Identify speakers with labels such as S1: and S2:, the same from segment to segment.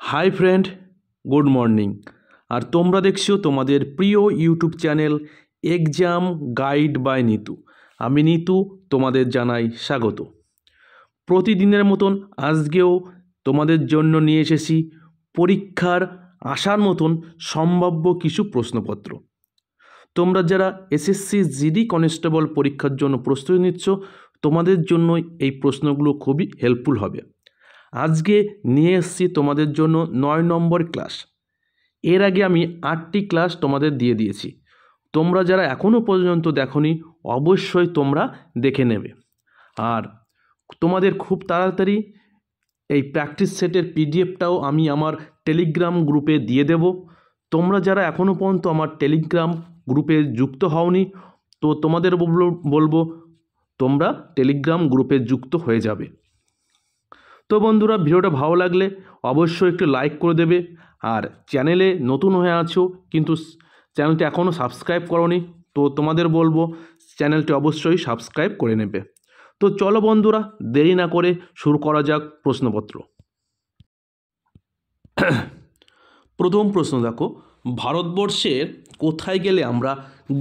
S1: High friend, good morning. আর তোমরা দেখছো তোমাদের প্রিয় YouTube channel exam guide by Nitu. আমি নিতু, তোমাদের জানাই স্বাগত। প্রতিদিনের মতন আজকেও তোমাদের জন্য নিয়ে এসেছি পরীক্ষার আসার মতন সম্ভাব্য কিছু প্রশ্নপত্র। তোমরা যারা এসএসসি জিডি কনস্টেবল পরীক্ষার জন্য প্রস্তুতি নিচ্ছ, তোমাদের জন্য এই প্রশ্নগুলো খুবই হেল্পফুল হবে। আজকে নিয়ে এসেছি তোমাদের জন্য 9 নম্বর ক্লাস। এর আগে আমি 8টি ক্লাস তোমাদের দিয়ে দিয়েছি। তোমরা যারা এখনও পর্যন্ত দেখোনি, অবশ্যই তোমরা দেখে নেবে। আর তোমাদের খুব তাড়াতাড়ি এই প্র্যাকটিস সেটের পিডিএফটাও আমি আমার টেলিগ্রাম গ্রুপে দিয়ে দেব। তোমরা যারা এখনও পর্যন্ত আমার টেলিগ্রাম গ্রুপে যুক্ত হওনি, তো তোমাদের বলবো তোমরা টেলিগ্রাম গ্রুপে যুক্ত হয়ে যাবে। তো বন্ধুরা, ভিডিওটা ভালো লাগলে অবশ্যই একটু লাইক করে দেবে। আর চ্যানেলে নতুন হয়ে আছো কিন্তু চ্যানেলটি এখনও সাবস্ক্রাইব করোনি, তো তোমাদের বলবো চ্যানেলটি অবশ্যই সাবস্ক্রাইব করে নেবে। তো চলো বন্ধুরা, দেরি না করে শুরু করা যাক প্রশ্নপত্র। প্রথম প্রশ্ন দেখো, ভারতবর্ষের কোথায় গেলে আমরা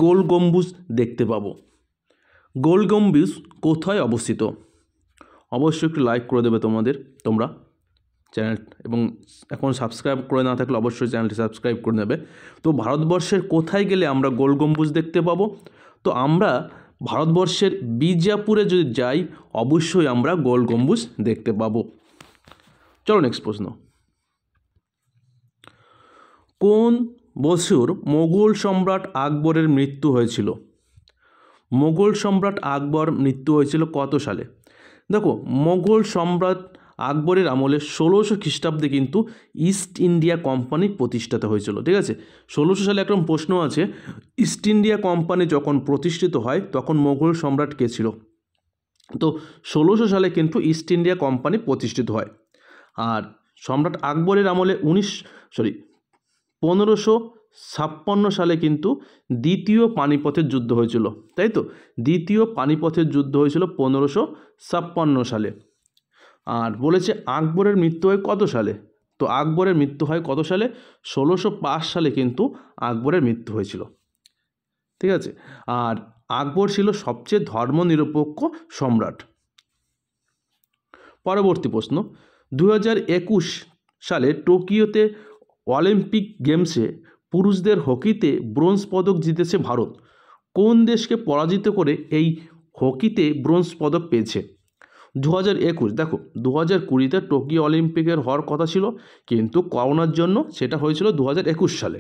S1: গোল গম্বুজ দেখতে পাবো? গোল গম্বুজ কোথায় অবস্থিত? অবশ্যই একটু লাইক করে দেবে তোমরা চ্যানেল, এবং এখন সাবস্ক্রাইব করে না থাকলে অবশ্যই চ্যানেলটি সাবস্ক্রাইব করে নেবে। তো ভারতবর্ষের কোথায় গেলে আমরা গোল গম্বুজ দেখতে পাবো? তো আমরা ভারতবর্ষের বিজাপুরে যদি যাই, অবশ্যই আমরা গোল গম্বুজ দেখতে পাবো। চলো নেক্সট প্রশ্ন। কোন বছর মোগল সম্রাট আকবরের মৃত্যু হয়েছিল? মোগল সম্রাট আকবর মৃত্যু হয়েছিল কত সালে? দেখো, মোগল সম্রাট আকবরের আমলে 1600 খ্রিস্টাব্দে কিন্তু ইস্ট ইন্ডিয়া কোম্পানি প্রতিষ্ঠিত হয়েছিল। ঠিক আছে, 1600 সালে একটা প্রশ্ন আছে, ইস্ট ইন্ডিয়া কোম্পানি যখন প্রতিষ্ঠিত হয় তখন মোগল সম্রাট কে ছিল? তো 1600 সালে কিন্তু ইস্ট ইন্ডিয়া কোম্পানি প্রতিষ্ঠিত হয়। আর সম্রাট আকবরের আমলে 1556 সালে কিন্তু দ্বিতীয় পানিপথের যুদ্ধ হয়েছিল, তাই তো? দ্বিতীয় পানিপথের যুদ্ধ হয়েছিল 1556 সালে। আর বলেছে আকবরের মৃত্যু হয় কত সালে? তো আকবরের মৃত্যু হয় কত সালে? 1605 সালে কিন্তু আকবরের মৃত্যু হয়েছিল। ঠিক আছে, আর আকবর ছিল সবচেয়ে ধর্মনিরপেক্ষ সম্রাট। পরবর্তী প্রশ্ন, 2021 সালে টোকিওতে অলিম্পিক গেমসে পুরুষদের হকিতে ব্রোঞ্জ পদক জিতেছে ভারত। কোন দেশকে পরাজিত করে এই হকিতে ব্রোঞ্জ পদক পেয়েছে? 2021, দেখো 2020-তে টোকিও অলিম্পিকের হওয়ার কথা ছিল, কিন্তু করোনার জন্য সেটা হয়েছিল 2021 সালে।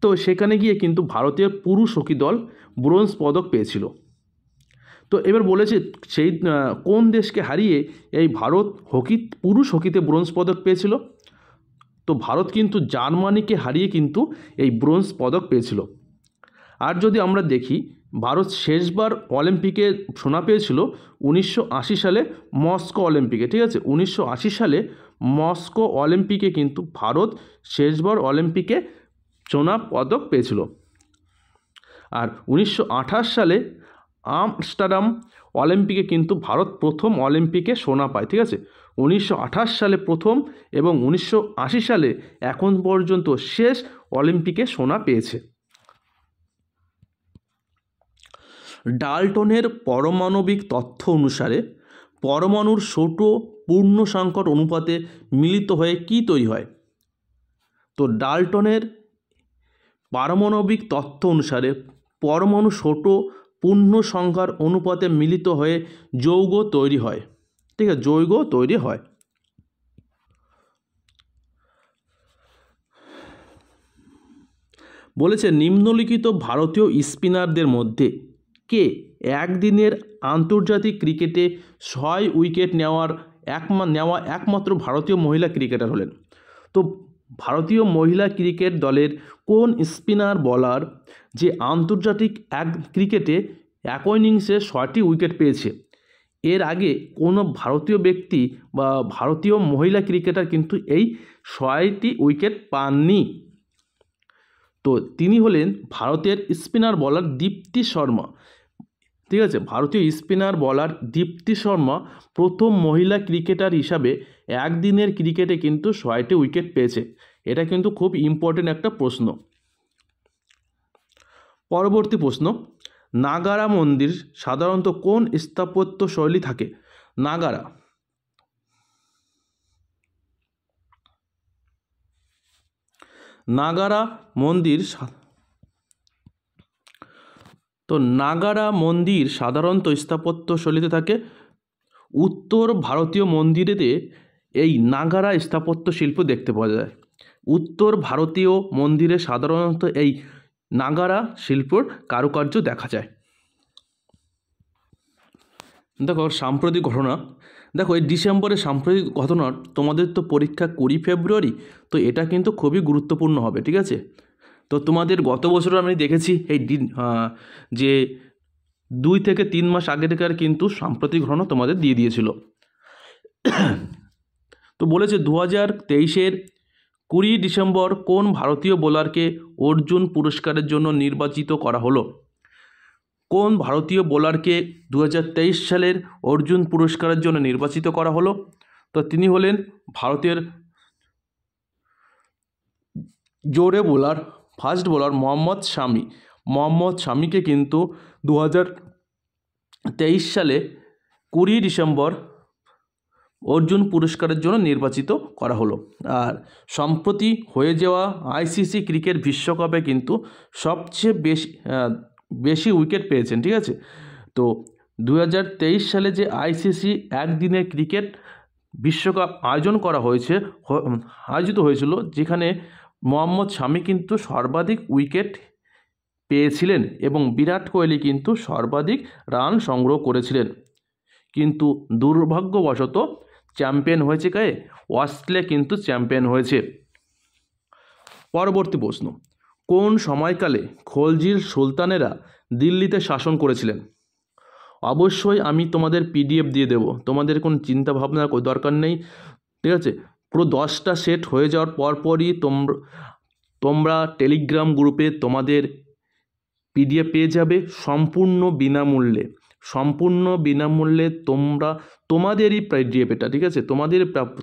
S1: তো সেখানে গিয়ে কিন্তু ভারতীয় পুরুষ হকি দল ব্রোঞ্জ পদক পেয়েছিল। তো এবার বলেছে সেই কোন দেশকে হারিয়ে এই ভারত পুরুষ হকিতে ব্রোঞ্জ পদক পেয়েছিল? তো ভারত কিন্তু জার্মানিকে হারিয়ে কিন্তু এই ব্রোঞ্জ পদক পেয়েছিল। আর যদি আমরা দেখি, ভারত শেষবার অলিম্পিকে সোনা পেয়েছিল 1980 সালে মস্কো অলিম্পিকে। ঠিক আছে, 1980 সালে মস্কো অলিম্পিকে কিন্তু ভারত শেষবার অলিম্পিকে সোনা পদক পেয়েছিল। আর 1928 সালে আমস্টারডাম অলিম্পিকে কিন্তু ভারত প্রথম অলিম্পিকে সোনা পায়। ঠিক আছে, 1928 সালে প্রথম এবং 1980 সালে এখন পর্যন্ত শেষ অলিম্পিকে সোনা পেয়েছে। ডাল্টনের পারমাণবিক তত্ত্ব অনুসারে পরমাণুর ছোট পূর্ণ সংখ্যার অনুপাতে মিলিত হয়ে কি তৈরি হয়? তো ডাল্টনের পারমাণবিক তত্ত্ব অনুসারে পরমাণু ছোট পূর্ণ সংখ্যার অনুপাতে মিলিত হয়ে যৌগ তৈরি হয়। ঠিক আছে, যৌগ তৈরি হয়। বলেছে নিম্নলিখিত ভারতীয় স্পিনারদের মধ্যে কে একদিনের আন্তর্জাতিক ক্রিকেটে 6 উইকেট নেওয়া একমাত্র ভারতীয় মহিলা ক্রিকেটার হলেন? তো ভারতীয় মহিলা ক্রিকেট দলের কোন স্পিনার বলার যে আন্তর্জাতিক ক্রিকেটে একই ইনিংসে 6টি উইকেট পেয়েছে? এর আগে কোনো ভারতীয় ব্যক্তি বা ভারতীয় মহিলা ক্রিকেটার কিন্তু এই 6টি উইকেট পাননি। তো তিনি হলেন ভারতের স্পিনার বলার দীপ্তি শর্মা। ঠিক আছে। ভারতীয় স্পিনার বলার দীপ্তি শর্মা প্রথম মহিলা ক্রিকেটার হিসাবে একদিনের ক্রিকেটে কিন্তু 6টি উইকেট পেয়েছে। এটা কিন্তু খুব ইম্পর্টেন্ট একটা প্রশ্ন। পরবর্তী প্রশ্ন, নাগারা মন্দির সাধারণত কোন স্থাপত্য শৈলী থাকে? নাগারা মন্দির নাগারা মন্দির সাধারণত স্থাপত্য শৈলীতে থাকে। উত্তর ভারতীয় মন্দিরেতে এই নাগারা স্থাপত্য শিল্প দেখতে পাওয়া যায়। উত্তর ভারতীয় মন্দিরে সাধারণত এই নাগারা শিল্পর কারুকার্য দেখা যায়। দেখো সাম্প্রতিক ঘটনা, দেখো এই ডিসেম্বরের সাম্প্রতিক ঘটনা, তোমাদের তো পরীক্ষা 20 ফেব্রুয়ারি, তো এটা কিন্তু খুবই গুরুত্বপূর্ণ হবে, ঠিক আছে। তো তোমাদের গত বছর আমি দেখেছি এই যে 2 থেকে 3 মাস আগেকার কিন্তু সাম্প্রতিক ঘটনা তোমাদের দিয়ে দিয়েছিল। তো বলেছে 2023-এর 20 ডিসেম্বর কোন ভারতীয় বোলারকে অর্জুন পুরস্কারের জন্য নির্বাচিত করা হলো? কোন ভারতীয় বোলারকে 2023 সালের অর্জুন পুরস্কারের জন্য নির্বাচিত করা হলো? তো তিনি হলেন ভারতের জোরে বোলার, ফাস্ট বোলার মোহাম্মদ শামি। মোহাম্মদ শামিকে কিন্তু 2023 সালে 20 ডিসেম্বর অর্জুন পুরস্কারের জন্য নির্বাচিত করা হলো। আর সম্প্রতি হয়ে যাওয়া আইসিসি ক্রিকেট বিশ্বকাপে কিন্তু সবচেয়ে বেশি উইকেট পেয়েছেন, ঠিক আছে। তো 2023 সালে যে আইসিসি একদিনের ক্রিকেট বিশ্বকাপ আয়োজিত হয়েছিল, যেখানে মোহাম্মদ শামি কিন্তু সর্বাধিক উইকেট পেয়েছিলেন এবং বিরাট কোহলি কিন্তু সর্বাধিক রান সংগ্রহ করেছিলেন। কিন্তু দুর্ভাগ্যবশত চ্যাম্পিয়ন হয়েছে কে? অস্ট্রেলিয়া কিন্তু চ্যাম্পিয়ন হয়েছে। পরবর্তী প্রশ্ন, কোন সময়কালে খলজির সুলতানেরা দিল্লিতে শাসন করেছিলেন? অবশ্যই আমি তোমাদের পিডিএফ দিয়ে দেবো, তোমাদের কোনো চিন্তা ভাবনার দরকার নেই, ঠিক আছে। পুরো 10টা সেট হয়ে যাওয়ার পরপরই তোমরা টেলিগ্রাম গ্রুপে তোমাদের পিডিএফ পেয়ে যাবে সম্পূর্ণ বিনামূল্যে। তোমাদেরই পিডিএফ এটা, ঠিক আছে,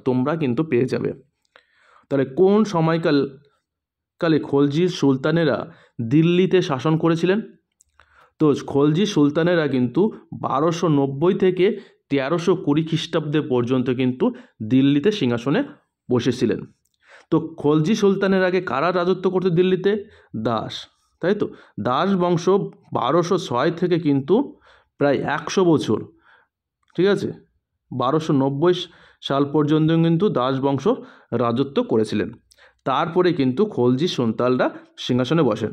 S1: তোমরা কিন্তু পেয়ে যাবে। তাহলে কোন সময়কালে খলজি সুলতানেরা দিল্লিতে শাসন করেছিলেন? তো খলজি সুলতানেরা কিন্তু 1290 থেকে 1320 খ্রিস্টাব্দে পর্যন্ত কিন্তু দিল্লিতে সিংহাসনে বসেছিলেন। তো খলজি সুলতানের আগে কারা রাজত্ব করতে দিল্লিতে? দাস, তাই তো। দাস বংশ 1206 থেকে কিন্তু প্রায় 100 বছর, ঠিক আছে, 1290 সাল পর্যন্ত কিন্তু দাস বংশ রাজত্ব করেছিলেন। তারপরে কিন্তু খলজি সুলতানরা সিংহাসনে বসেন।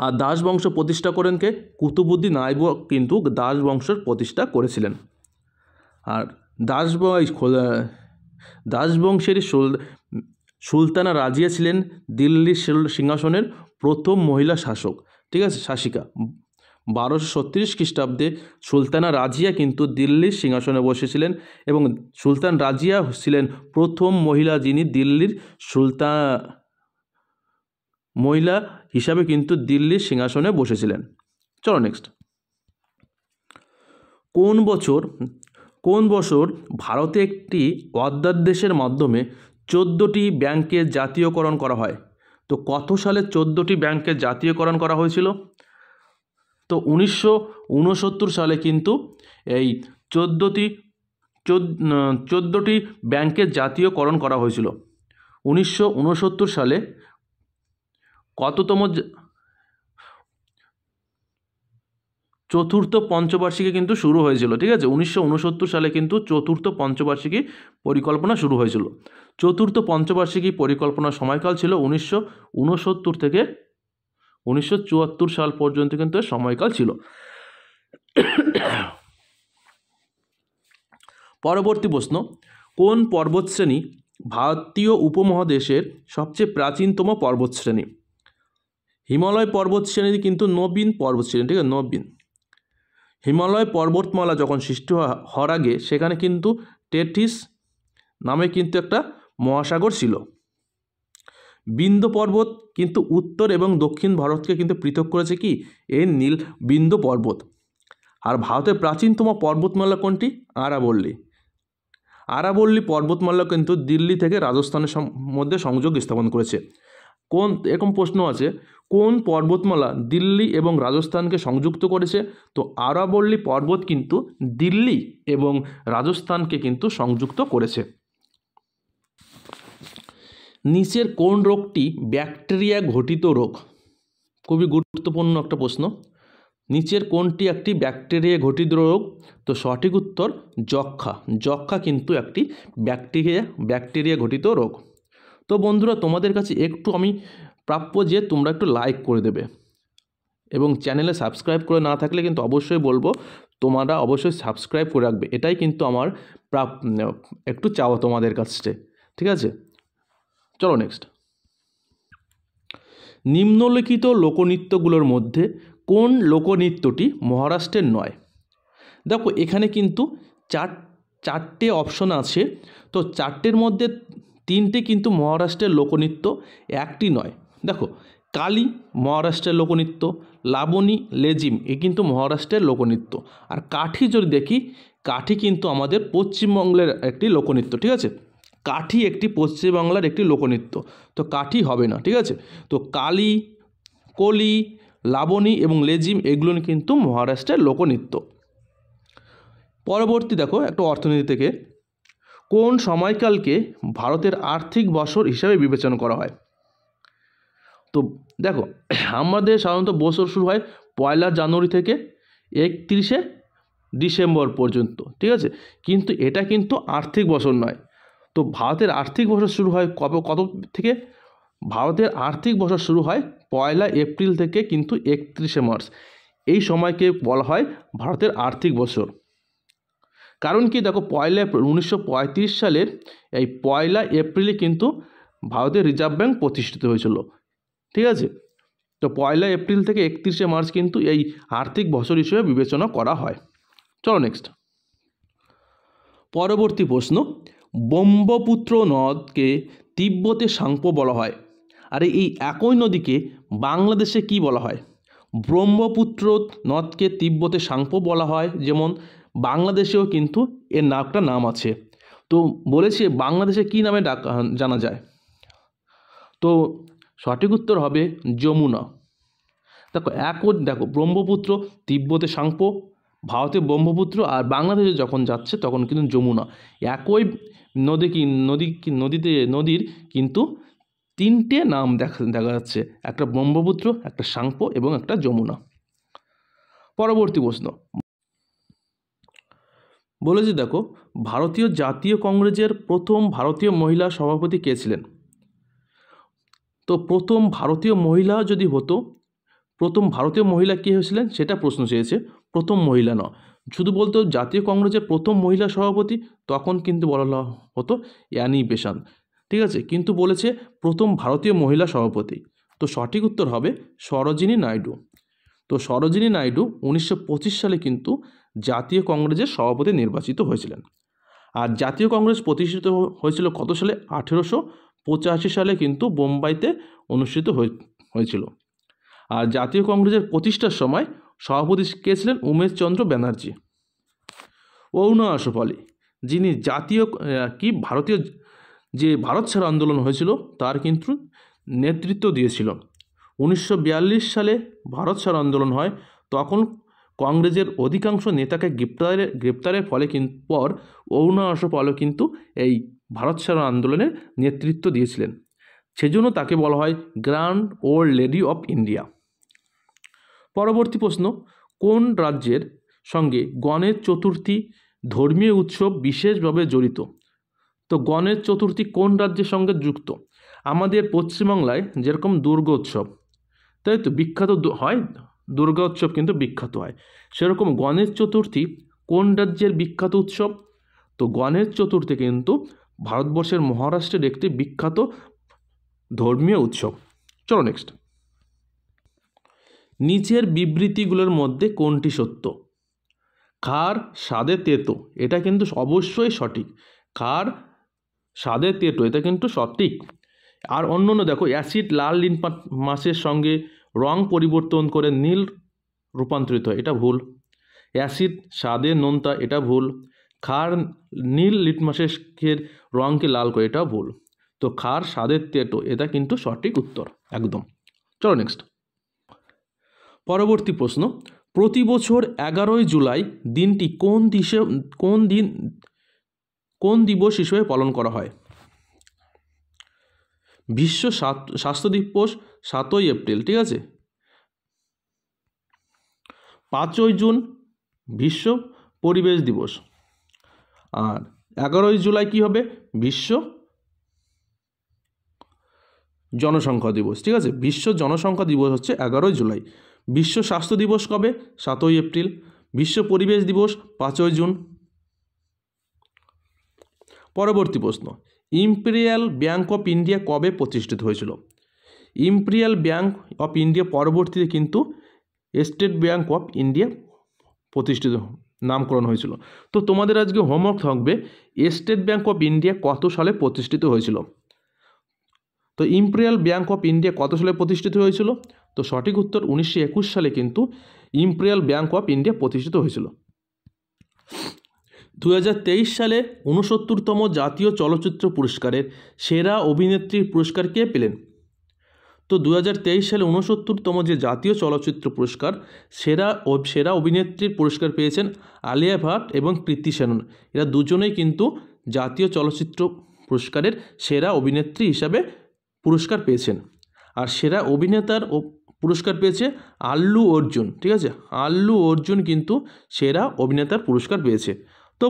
S1: আর দাস বংশ প্রতিষ্ঠা করেন কে? কুতুবউদ্দিন আইবক কিন্তু দাস বংশের প্রতিষ্ঠা করেছিলেন। আর দাস বংশেরই সুলতানা রাজিয়া ছিলেন দিল্লির সিংহাসনের প্রথম মহিলা শাসক, ঠিক আছে, শাসিকা। 1236 খ্রিস্টাব্দে সুলতানা রাজিয়া কিন্তু দিল্লির সিংহাসনে বসেছিলেন এবং সুলতান রাজিয়া ছিলেন প্রথম মহিলা যিনি দিল্লির মহিলা হিসাবে কিন্তু দিল্লির সিংহাসনে বসেছিলেন। চলো নেক্সট, কোন বছর ভারতে একটি অধ্যাদেশের মাধ্যমে 14টি ব্যাংকের জাতীয়করণ করা হয়? তো কত সালে 14টি ব্যাংকের জাতীয়করণ করা হয়েছিল? তো 1969 সালে কিন্তু এই 14টি ব্যাংকের জাতীয়করণ করা হয়েছিল। 1969 সালে কততম চতুর্থ পঞ্চবার্ষিকী কিন্তু শুরু হয়েছিল, ঠিক আছে। 1969 সালে কিন্তু চতুর্থ পঞ্চবার্ষিকী পরিকল্পনা শুরু হয়েছিল। চতুর্থ পঞ্চবার্ষিকী পরিকল্পনার সময়কাল ছিল 1969 থেকে 1974 সাল পর্যন্ত কিন্তু সময়কাল ছিল। পরবর্তী প্রশ্ন, কোন পর্বতশ্রেণী ভারতীয় উপমহাদেশের সবচেয়ে প্রাচীনতম পর্বতশ্রেণী? হিমালয় পর্বতশ্রেণী কিন্তু নবীন পর্বতশ্রেণী, ঠিক আছে, নবীন। হিমালয় পর্বতমালা যখন সৃষ্টি হওয়ার আগে সেখানে কিন্তু টেথিস নামে কিন্তু একটা মহাসাগর ছিল। বিন্ধ্য পর্বত কিন্তু উত্তর এবং দক্ষিণ ভারতকে কিন্তু পৃথক করেছে কি এই নীল বিন্ধ্য পর্বত। আর ভারতের প্রাচীনতম পর্বতমালা কোনটি? আরাবল্লী। আরাবল্লী পর্বতমালা কিন্তু দিল্লি থেকে রাজস্থানের মধ্যে সংযোগ স্থাপন করেছে। কোন এরকম প্রশ্ন আছে, কোন পর্বতমালা দিল্লি এবং রাজস্থানকে সংযুক্ত করেছে? তো আরাবল্লী পর্বত কিন্তু দিল্লি এবং রাজস্থানকে কিন্তু সংযুক্ত করেছে। নিচের কোন রোগটি ব্যাকটেরিয়া ঘটিত রোগ? খুবই গুরুত্বপূর্ণ একটা প্রশ্ন। নিচের কোনটি একটি ব্যাকটেরিয়া ঘটিত রোগ? তো সঠিক উত্তর যক্ষ্মা। যক্ষ্মা কিন্তু একটি ব্যাকটেরিয়া ঘটিত রোগ। তো বন্ধুরা, তোমাদের কাছে একটু আমি প্রাপ্য যে তোমরা একটু লাইক করে দেবে এবং চ্যানেলে সাবস্ক্রাইব করে না থাকলে কিন্তু অবশ্যই বলবো তোমরা অবশ্যই সাবস্ক্রাইব করে রাখবে। এটাই কিন্তু আমার একটু চাওয়া তোমাদের কাছে, ঠিক আছে? চলো নেক্সট। নিম্নলিখিত লোকনৃত্যগুলোর মধ্যে কোন লোকনৃত্যটি মহারাষ্ট্রের নয়? দেখো এখানে কিন্তু চারটে অপশন আছে। তো চারটের মধ্যে তিনটে কিন্তু মহারাষ্ট্রের লোকনৃত্য, একটি নয়। দেখো কালী মহারাষ্ট্রের লোকনৃত্য, লাবণী, লেজিম এ কিন্তু মহারাষ্ট্রের লোকনৃত্য। আর কাঠি যদি দেখি, কাঠি কিন্তু আমাদের পশ্চিমবঙ্গের একটি লোকনৃত্য, ঠিক আছে? কাঠি একটি পশ্চিমবাংলার একটি লোকনৃত্য, তো কাঠি হবে না, ঠিক আছে? তো কালী, কলি, লাবণী এবং লেজিম এগুলো কিন্তু মহারাষ্ট্রের লোকনৃত্য। পরবর্তী দেখো একটা অর্থনীতি থেকে, কোন সময়কালকে ভারতের আর্থিক বছর হিসাবে বিবেচনা করা হয়? তো দেখো আমাদের সাধারণত বছর শুরু হয় 1 জানুয়ারি থেকে 31 ডিসেম্বর পর্যন্ত, ঠিক আছে? কিন্তু এটা কিন্তু আর্থিক বছর নয়। তো ভারতের আর্থিক বছর শুরু হয় কত থেকে? ভারতের আর্থিক বছর শুরু হয় 1 এপ্রিল থেকে কিন্তু 31 মার্চ। এই সময়কে বলা হয় ভারতের আর্থিক বছর। কারণ কি দেখো 1 এপ্রিল 1935 সালের এই 1 এপ্রিলে কিন্তু ভারতের রিজার্ভ ব্যাঙ্ক প্রতিষ্ঠিত হয়েছিল, ঠিক আছে? তো 1 এপ্রিল থেকে 31 মার্চ কিন্তু এই আর্থিক বছর হিসেবে বিবেচনা করা হয়। চলো নেক্সট। পরবর্তী প্রশ্ন, ব্রহ্মপুত্র নদকে তিব্বতে সাংপো বলা হয়। আর এই একই নদীকে বাংলাদেশে কি বলা হয়? ব্রহ্মপুত্র নদকে তিব্বতে সাংপো বলা হয়, যেমন বাংলাদেশেও কিন্তু এর একটা নাম আছে। তো বলেছে বাংলাদেশে কি নামে জানা যায়? তো সঠিক উত্তর হবে যমুনা। দেখো ব্রহ্মপুত্র তিব্বতে সাংপো, ভারতে ব্রহ্মপুত্র, আর বাংলাদেশে যখন যাচ্ছে তখন কিন্তু যমুনা। একই নদীর কিন্তু তিনটে নাম দেখা যাচ্ছে, একটা ব্রহ্মপুত্র, একটা সাংপো এবং একটা যমুনা। পরবর্তী প্রশ্ন বলেছে দেখো, ভারতীয় জাতীয় কংগ্রেসের প্রথম ভারতীয় মহিলা সভাপতি কে ছিলেন? তো প্রথম ভারতীয় মহিলা যদি হতো, প্রথম ভারতীয় মহিলা কে হয়েছিলেন সেটা প্রশ্ন চেয়েছে, প্রথম মহিলা নয়। শুধু বলতো জাতীয় কংগ্রেসের প্রথম মহিলা সভাপতি, তখন কিন্তু বলা হতো অ্যানি বেসান্ত, ঠিক আছে? কিন্তু বলেছে প্রথম ভারতীয় মহিলা সভাপতি। তো সঠিক উত্তর হবে সরোজিনী নাইডু। তো সরোজিনী নাইডু 1925 সালে কিন্তু জাতীয় কংগ্রেসের সভাপতি নির্বাচিত হয়েছিলেন। আর জাতীয় কংগ্রেস প্রতিষ্ঠিত হয়েছিল কত সালে? 1885 সালে কিন্তু বোম্বাইতে অনুষ্ঠিত হয়েছিল। আর জাতীয় কংগ্রেসের প্রতিষ্ঠার সময় সভাপতি কে ছিলেন? উমেশ চন্দ্র ব্যানার্জি। অরুণা আশফালি, যিনি ভারতীয় যে ভারত ছাড়ো আন্দোলন হয়েছিল তার কিন্তু নেতৃত্ব দিয়েছিল। 1942 সালে ভারত ছাড়ো আন্দোলন হয়, তখন কংগ্রেসের অধিকাংশ নেতাকে গ্রেপ্তারের ফলে পর অরুণা আশফালি কিন্তু এই ভারত ছাড়ো আন্দোলনের নেতৃত্ব দিয়েছিলেন। সেজন্য তাকে বলা হয় grand old lady of India. পরবর্তী প্রশ্ন, কোন রাজ্যের সঙ্গে গণেশ চতুর্থী ধর্মীয় উৎসব বিশেষভাবে জড়িত? তো গণেশ চতুর্থী কোন রাজ্যের সঙ্গে যুক্ত? আমাদের পশ্চিমবাংলায় যেরকম দুর্গা উৎসব, তাই তো বিখ্যাত হয়, দুর্গা উৎসব কিন্তু বিখ্যাত হয়, সেরকম গণেশ চতুর্থী কোন রাজ্যের বিখ্যাত উৎসব? তো গণেশ চতুর্থী কিন্তু ভারতবর্ষের মহারাষ্ট্রের একটি বিখ্যাত ধর্মীয় উৎসব। চলো নেক্সট। নিচের বিবৃতিগুলোর মধ্যে কোনটি সত্য? খার স্বাদে তেতো, এটা কিন্তু অবশ্যই সঠিক। খার স্বাদে তেতো, এটা কিন্তু সঠিক। আর অন্য দেখো, অ্যাসিড লাল লিটমাসের সঙ্গে রং পরিবর্তন করে নীল রূপান্তরিত হয়, এটা ভুল। অ্যাসিড স্বাদে নোনতা, এটা ভুল। ক্ষার নীল লিটমাসের রঙকে লাল করে, এটা ভুল। তো ক্ষার স্বাদের তেতো, এটা কিন্তু সঠিক উত্তর একদম। চলো নেক্সট পরবর্তী প্রশ্ন। প্রতি বছর 11ই জুলাই দিনটি কোন দিবস হিসেবে পালন করা হয়? বিশ্ব স্বাস্থ্য দিবস 7ই এপ্রিল, ঠিক আছে। 5ই জুন বিশ্ব পরিবেশ দিবস। আর 11ই জুলাই কি হবে? বিশ্ব জনসংখ্যা দিবস, ঠিক আছে। বিশ্ব জনসংখ্যা দিবস হচ্ছে 11ই জুলাই। বিশ্ব স্বাস্থ্য দিবস কবে? 7ই এপ্রিল। বিশ্ব পরিবেশ দিবস 5ই জুন। পরবর্তী প্রশ্ন। ইম্পেরিয়াল ব্যাংক অফ ইন্ডিয়া কবে প্রতিষ্ঠিত হয়েছিল? ইম্পেরিয়াল ব্যাংক অফ ইন্ডিয়া পরবর্তীতে কিন্তু স্টেট ব্যাংক অফ ইন্ডিয়া প্রতিষ্ঠিত নামকরণ হয়েছিল। তো তোমাদের আজকে হোমওয়ার্ক থাকবে স্টেট ব্যাংক অফ ইন্ডিয়া কত সালে প্রতিষ্ঠিত হয়েছিল। তো ইম্পেরিয়াল ব্যাংক অফ ইন্ডিয়া কত সালে প্রতিষ্ঠিত হয়েছিল? তো সঠিক উত্তর 1921 সালে কিন্তু ইম্পেরিয়াল ব্যাংক অফ ইন্ডিয়া প্রতিষ্ঠিত হয়েছিল। 2023 সালে 69তম জাতীয় চলচ্চিত্র পুরস্কারের সেরা অভিনেত্রীর পুরস্কার কে পেলেন? তো 2023 সালে 69তম যে জাতীয় চলচ্চিত্র পুরস্কার সেরা অভিনেত্রীর পুরস্কার পেয়েছেন আলিয়া ভাট এবং কৃতি সেনন। এরা দুজনেই কিন্তু জাতীয় চলচ্চিত্র পুরস্কারের সেরা অভিনেত্রী হিসাবে পুরস্কার পেয়েছেন। আর সেরা অভিনেতার পুরস্কার পেয়েছে আল্লু অর্জুন, ঠিক আছে। আল্লু অর্জুন কিন্তু সেরা অভিনেতার পুরস্কার পেয়েছে। তো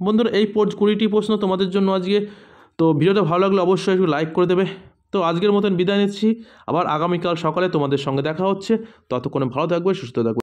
S1: বন্ধুরা, এই 20টি প্রশ্ন তোমাদের জন্য আজকে। তো ভিডিওটা ভালো লাগলে অবশ্যই একটু লাইক করে দেবে। তো আজকের মতন বিদায় নিচ্ছি, আবার আগামীকাল সকালে তোমাদের সঙ্গে দেখা হচ্ছে। ততক্ষণে ভালো থাকবে, সুস্থ থাকবে।